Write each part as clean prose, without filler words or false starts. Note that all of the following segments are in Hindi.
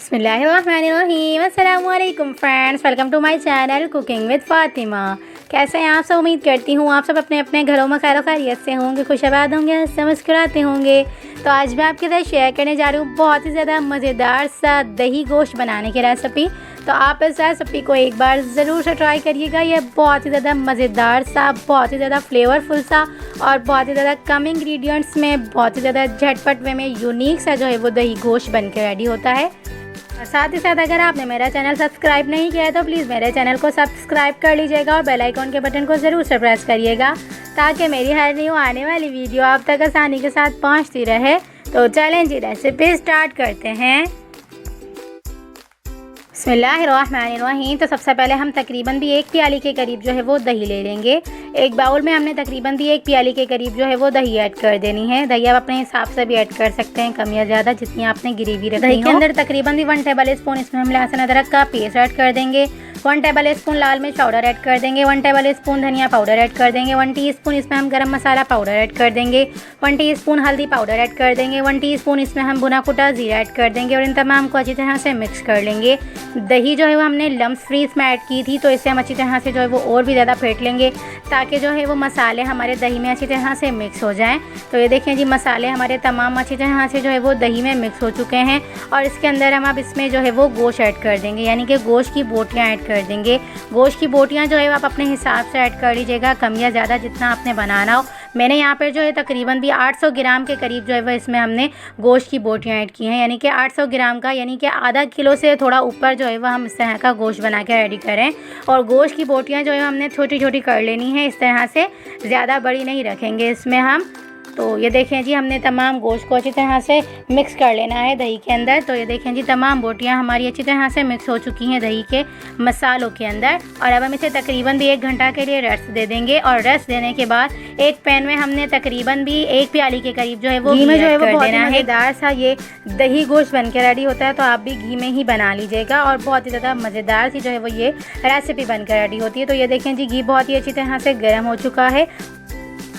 बिस्मिल्लाहिर्रहमानिर्रहीम। अस्सलामुअलैकुम friends, welcome to my channel cooking with Fatima. कैसे हैं आप सब? उम्मीद करती हूँ आप सब अपने अपने घरों में खैर खैरियत से होंगे, खुशआबाद होंगे, हंसते मुस्कुराते होंगे। तो आज मैं आपके साथ शेयर करने जा रही हूँ बहुत ही ज़्यादा मज़ेदार सा दही गोश्त बनाने की रेसिपी। तो आप इस रेसिपी को एक बार ज़रूर से ट्राई करिएगा। यह बहुत ही ज़्यादा मज़ेदार सा, बहुत ही ज़्यादा फ्लेवरफुल सा और बहुत ही ज़्यादा कम इंग्रेडिएंट्स में, बहुत ही ज़्यादा झटपट वे में यूनिक सा जो है वो दही गोश्त बनकर रेडी होता है। और साथ ही साथ अगर आपने मेरा चैनल सब्सक्राइब नहीं किया है तो प्लीज़ मेरे चैनल को सब्सक्राइब कर लीजिएगा और बेल आइकॉन के बटन को ज़रूर से प्रेस करिएगा ताकि मेरी हर न्यू आने वाली वीडियो आप तक आसानी के साथ पहुंचती रहे। तो चलें जी, रेसिपी स्टार्ट करते हैं। बिस्मिल्लाहिर्रहमानिर्रहीम। तो सबसे पहले हम तकरीबन भी 1 प्याली के करीब जो है वो दही ले लेंगे। एक बाउल में हमने तकरीबन भी 1 प्याली के करीब जो है वो दही ऐड कर देनी है। दही आप अपने हिसाब से भी ऐड कर सकते हैं, कम या ज़्यादा, जितनी आपने ग्रेवी रखनी हो। दही के अंदर तकरीबन भी 1 टेबल स्पून इसमें हम लहसुन अदरक का पेस्ट ऐड कर देंगे। 1 टेबल स्पून लाल मिर्च पाउडर ऐड कर देंगे। 1 टेबल स्पून धनिया पाउडर ऐड कर देंगे। 1 टीस्पून इसमें हम गरम मसाला पाउडर ऐड कर देंगे। 1 टीस्पून हल्दी पाउडर ऐड कर देंगे। 1 टीस्पून इसमें हम भुना कुटा जीरा ऐड कर देंगे और इन तमाम को अच्छी तरह से मिक्स कर लेंगे। दही जो है वो हमने लम्स फ्री इसमें ऐड की थी, तो इसे हम अच्छी तरह से जो है वो और भी ज़्यादा फेंट लेंगे ताकि जो है वो मसाले हमारे दही में अच्छी तरह से मिक्स हो जाएं। तो ये देखें जी, मसाले हमारे तमाम अच्छी तरह से जो है वो दही में मिक्स हो चुके हैं और इसके अंदर हम अब इसमें जो है वो गोश्त ऐड कर देंगे, यानी कि गोश्त की बोटियाँ ऐड कर देंगे। गोश्त की बोटियाँ जो है वो आप अपने हिसाब से ऐड कर लीजिएगा, कम या ज़्यादा जितना आपने बनाना हो। मैंने यहाँ पर जो है तकरीबन भी 800 ग्राम के करीब जो है वो इसमें हमने गोश्त की बोटियाँ ऐड की हैं, यानी कि 800 ग्राम का, यानी कि आधा किलो से थोड़ा ऊपर जो है वो हम इस तरह का गोश्त बना के रेडी करें। और गोश्त की बोटियाँ जो है हमने छोटी छोटी कर लेनी है इस तरह से, ज़्यादा बड़ी नहीं रखेंगे इसमें हम। तो ये देखें जी, हमने तमाम गोश्त को अच्छी तरह से मिक्स कर लेना है दही के अंदर। तो ये देखें जी, तमाम बोटियाँ हमारी अच्छी तरह से मिक्स हो चुकी हैं दही के मसालों के अंदर। और अब हम इसे तकरीबन भी 1 घंटा के लिए रेस्ट दे देंगे। और रेस्ट देने के बाद एक पैन में हमने तकरीबन भी 1 प्याली के करीब जो है वो घी में जो है वो बहुत मज़ेदार सा ये दही गोश्त बन के रेडी होता है। तो आप भी घी में ही बना लीजिएगा और बहुत ही ज़्यादा मज़ेदार सी जो है वो ये रेसिपी बनकर रेडी होती है। तो ये देखें जी, घी बहुत ही अच्छी तरह से गर्म हो चुका है।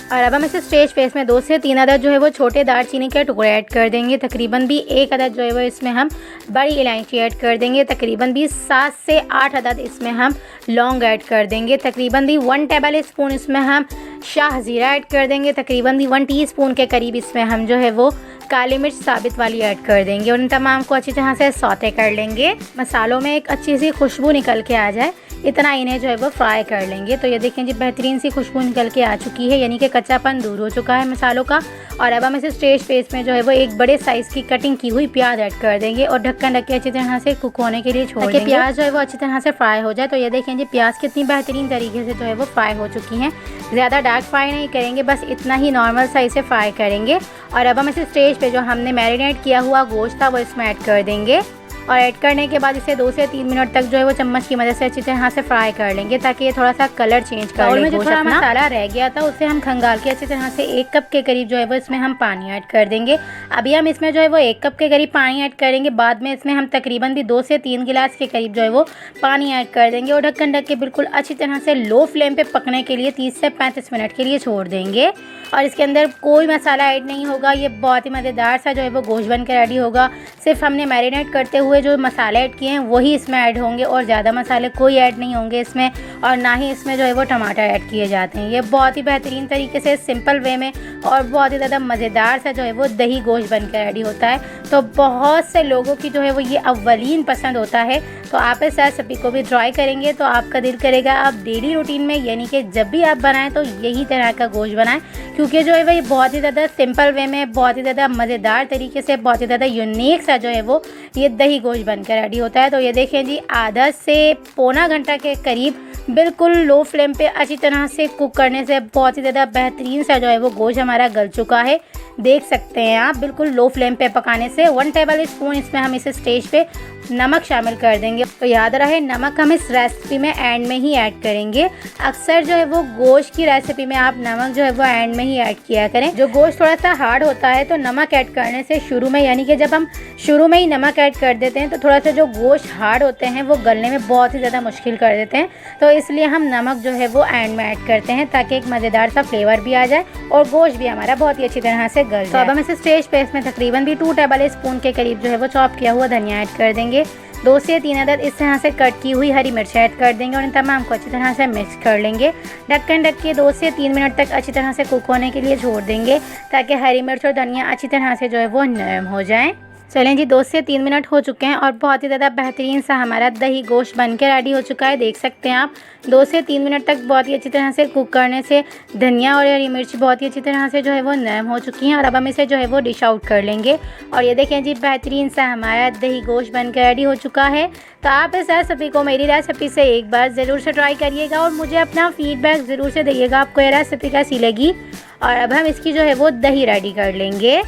और अब हम इसे स्टेज पे इसमें 2 से 3 अदद जो है वो छोटे दालचीनी के टुकड़े ऐड कर देंगे। तकरीबन भी 1 अदद जो है वो इसमें हम बड़ी इलायची ऐड कर देंगे। तकरीबन भी 7 से 8 अदद इसमें हम लौंग ऐड कर देंगे। तकरीबन भी 1 टेबल स्पून इसमें हम शाह ज़ीरा ऐड कर देंगे। तकरीबन भी 1 टीस्पून के करीब इसमें हम जो है वो काली मिर्च साबित वाली ऐड कर देंगे और इन तमाम को अच्छी तरह से सौते कर लेंगे। मसालों में एक अच्छी सी खुशबू निकल के आ जाए, इतना इन्हें जो है वो फ्राई कर लेंगे। तो ये देखें जी, बेहतरीन सी खुशबू निकल के आ चुकी है, यानी कि कच्चापन दूर हो चुका है मसालों का। और अब हम इसे स्टेज पे इसमें जो है वो एक बड़े साइज़ की कटिंग की हुई प्याज ऐड कर देंगे और ढक्कन रख के अच्छी तरह से कुक होने के लिए छोड़ देंगे। प्याज जो है वो अच्छी तरह से फ्राई हो जाए। तो ये देखें जी, प्याज कितनी बेहतरीन तरीके से जो है वो फ्राई हो चुकी हैं। ज़्यादा डार्क फ्राई नहीं करेंगे, बस इतना ही नॉर्मल साइज से फ्राई करेंगे। और अब हम इसे स्टेज पे जो हमने मैरिनेट किया हुआ गोश्त था वो इसमें ऐड कर देंगे और ऐड करने के बाद इसे 2 से 3 मिनट तक जो है वो चम्मच की मदद से अच्छी तरह से फ्राई कर लेंगे ताकि ये थोड़ा सा कलर चेंज कर ले। और में जो थोड़ा मसाला रह गया था उसे हम खंगाल के अच्छी तरह से 1 कप के करीब जो है वो इसमें हम पानी ऐड कर देंगे। अभी हम इसमें जो है वो 1 कप के करीब पानी ऐड करेंगे। बाद में इसमें हम तकरीबन भी 2 से 3 गिलास के करीब जो है वो पानी ऐड कर देंगे और ढक्कन ढक के बिल्कुल अच्छी तरह से लो फ्लेम पे पकने के लिए 30 से 35 मिनट के लिए छोड़ देंगे। और इसके अंदर कोई मसाला ऐड नहीं होगा, ये बहुत ही मज़ेदार सा जो है वो गोश्त बन के रेडी होगा। सिर्फ हमने मैरिनेट करते हुए जो मसाले ऐड किए हैं वही इसमें ऐड होंगे और ज़्यादा मसाले कोई ऐड नहीं होंगे इसमें, और ना ही इसमें जो है वो टमाटर ऐड किए जाते हैं। ये बहुत ही बेहतरीन तरीके से सिंपल वे में और बहुत ही ज़्यादा मज़ेदार सा जो है वो दही गोश्त बन के रेडी होता है। तो बहुत से लोगों की जो है वो ये अव्वलीन पसंद होता है। तो आप इस रेसिपी को भी ट्राई करेंगे तो आपका दिल करेगा आप डेली रूटीन में, यानी कि जब भी आप बनाएं तो यही तरह का गोश्त बनाएं, क्योंकि जो है वो ये बहुत ही ज़्यादा सिंपल वे में, बहुत ही ज़्यादा मज़ेदार तरीके से, बहुत ही ज़्यादा यूनिक सा जो है वो ये दही गोश्त बनकर रेडी होता है। तो ये देखें जी, आधा से पौना घंटा के करीब बिल्कुल लो फ्लेम पे अच्छी तरह से कुक करने से बहुत ही ज़्यादा बेहतरीन सा जो है वो गोश्त हमारा गल चुका है। देख सकते हैं आप, बिल्कुल लो फ्लेम पे पकाने से। 1 टेबल स्पून इसमें हम इसे स्टेज पे नमक शामिल कर देंगे। तो याद रहे, नमक हम इस रेसिपी में एंड में ही ऐड करेंगे। अक्सर जो है वो गोश्त की रेसिपी में आप नमक जो है वो एंड में ही ऐड किया करें। जो गोश्त थोड़ा सा हार्ड होता है तो नमक ऐड करने से शुरू में, यानी कि जब हम शुरू में ही नमक ऐड कर देते हैं तो थोड़ा सा जो गोश्त हार्ड होते हैं वो गलने में बहुत ही ज़्यादा मुश्किल कर देते हैं। तो इसलिए हम नमक जो है वो एंड में ऐड करते हैं ताकि एक मज़ेदार सा फ्लेवर भी आ जाए और गोश्त भी हमारा बहुत ही अच्छी तरह से गल जाए। तो अब हम इसे स्टेज पे इसमें तकरीबन भी 2 टेबल स्पून के करीब जो है वो चॉप किया हुआ धनिया ऐड कर देंगे। देंगे। 2 से 3 अदद इस तरह से कट की हुई हरी मिर्च ऐड कर देंगे और इन तमाम को अच्छी तरह से मिक्स कर लेंगे। ढक्कन ढक के 2 से 3 मिनट तक अच्छी तरह से कुक होने के लिए छोड़ देंगे ताकि हरी मिर्च और धनिया अच्छी तरह से जो है वो नरम हो जाए। चलें जी, 2 से 3 मिनट हो चुके हैं और बहुत ही ज़्यादा बेहतरीन सा हमारा दही गोश्त बन के रेडी हो चुका है। देख सकते हैं आप 2 से 3 मिनट तक बहुत ही अच्छी तरह से कुक करने से धनिया और हरी मिर्च बहुत ही अच्छी तरह से जो है वो नरम हो चुकी हैं और अब हम इसे जो है वो डिश आउट कर लेंगे। और ये देखें जी, बेहतरीन सा हमारा दही गोश्त बन के रेडी हो चुका है। तो आप इस रेसिपी को मेरी रेसिपी से एक बार ज़रूर से ट्राई करिएगा और मुझे अपना फीडबैक ज़रूर से दीजिएगा आपको ये रेसिपी कैसी लगी। और अब हम इसकी जो है वो दही रेडी कर लेंगे।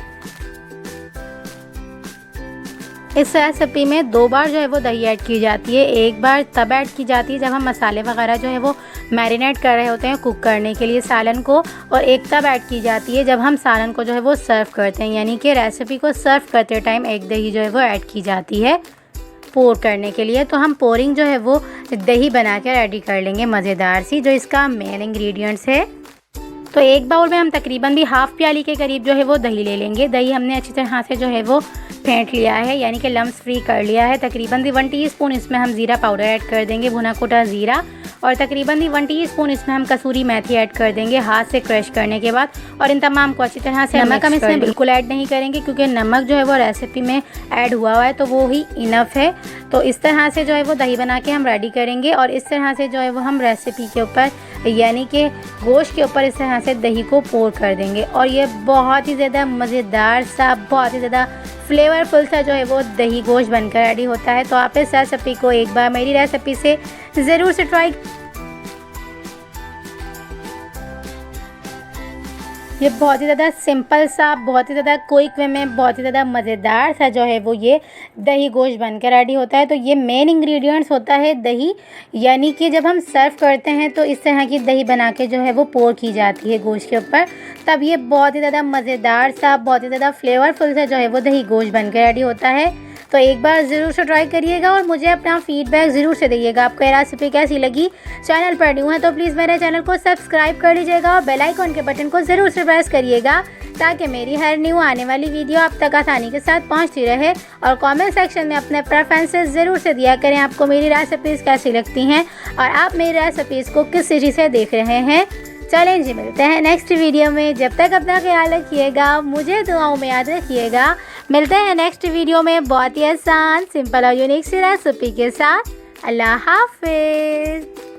इस रेसिपी में 2 बार जो है वो दही ऐड की जाती है। एक बार तब ऐड की जाती है जब हम मसाले वगैरह जो है वो मैरिनेट कर रहे होते हैं कुक करने के लिए सालन को, और एक तब ऐड की जाती है जब हम सालन को जो है वो सर्व करते हैं, यानी कि रेसिपी को सर्व करते टाइम एक दही जो है वो ऐड की जाती है पोर करने के लिए। तो हम पोरिंग जो है वो दही बना के रेडी कर लेंगे मज़ेदार सी, जो इसका मेन इंग्रेडिएंट्स है। तो एक बाउल में हम तकरीबन भी हाफ़ प्याली के करीब जो है वो दही ले लेंगे। दही हमने अच्छी तरह से जो है वो फेंट लिया है, यानी कि लम्स फ्री कर लिया है। तकरीबन भी 1 टीस्पून इसमें हम ज़ीरा पाउडर ऐड कर देंगे, भुना कुटा ज़ीरा, और तकरीबन भी 1 टीस्पून इसमें हम कसूरी मेथी ऐड कर देंगे हाथ से क्रश करने के बाद। और इन तमाम को अच्छी तरह से नमक हम इसमें बिल्कुल ऐड नहीं करेंगे क्योंकि नमक जो है वो रेसिपी में ऐड हुआ है तो वो ही इनफ है। तो इस तरह से जो है वो दही बना के हम रेडी करेंगे और इस तरह से जो है वो हम रेसिपी के ऊपर यानी कि गोश्त के ऊपर इस तरह से दही को पोर कर देंगे और ये बहुत ही ज़्यादा मज़ेदार सा, बहुत ही ज़्यादा फ्लेवरफुल सा जो है वो दही गोश्त बनकर रेडी होता है। तो आप इस रेसिपी को एक बार मेरी रेसिपी से ज़रूर से ट्राई। ये बहुत ही ज़्यादा सिंपल सा, बहुत ही ज़्यादा क्विक वे में, बहुत ही ज़्यादा मज़ेदार सा जो है वो ये दही गोश्त बनकर रेडी होता है। तो ये मेन इंग्रेडिएंट्स होता है दही, यानी कि जब हम सर्व करते हैं तो इस तरह की दही बना के जो है वो पोर की जाती है गोश्त के ऊपर, तब ये बहुत ही ज़्यादा मज़ेदार सा, बहुत ही ज़्यादा फ्लेवरफुल सा जो है वो दही गोश्त बनकर रेडी होता है। तो एक बार ज़रूर से ट्राई करिएगा और मुझे अपना फीडबैक ज़रूर से दीजिएगा आपको ये रेसिपी कैसी लगी। चैनल पर न्यू है तो प्लीज़ मेरे चैनल को सब्सक्राइब कर लीजिएगा और बेल आइकन के बटन को ज़रूर से प्रेस करिएगा ताकि मेरी हर न्यू आने वाली वीडियो आप तक आसानी के साथ पहुंचती रहे। और कमेंट सेक्शन में अपने प्रेफरेंसेस ज़रूर से दिया करें, आपको मेरी रेसिपीज़ कैसी लगती हैं और आप मेरी रेसिपीज़ को किस सिटी से देख रहे हैं। चलें जी, मिलते हैं नेक्स्ट वीडियो में। जब तक अपना ख्याल रखिएगा, मुझे दुआओं में याद रखिएगा। मिलते हैं नेक्स्ट वीडियो में बहुत ही आसान, सिंपल और यूनिक सी रेसिपी के साथ। अल्लाह हाफिज़।